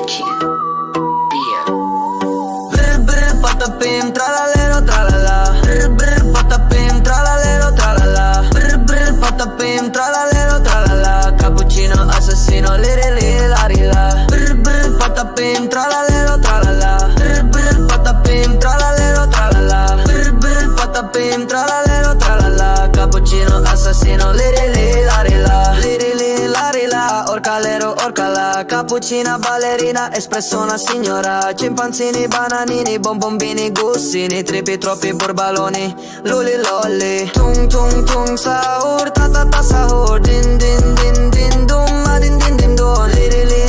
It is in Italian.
Cappuccino. Beer. Brr brr patapim tralalero tralala. Brr brr patapim tralalero tralala. Brr brr patapim tralalero tralala. Cappuccino assassino liri liri lari la. Brr brr patapim tralalero tralala. Brr brr patapim tralalero tralala. Brr brr patapim tralalero tralala. Cappuccino assassino liri liri lari la. Liri liri lari la. Orcalero orcala. Cappuccina ballerina, espresso una signora. Cimpanzini, bananini, bonbombini, gussini. Tripi, troppi borbaloni, luli lolli. Tung tung tung sahur, ta ta ta sahur. Din din din din dum, ma din din din dum. Liri li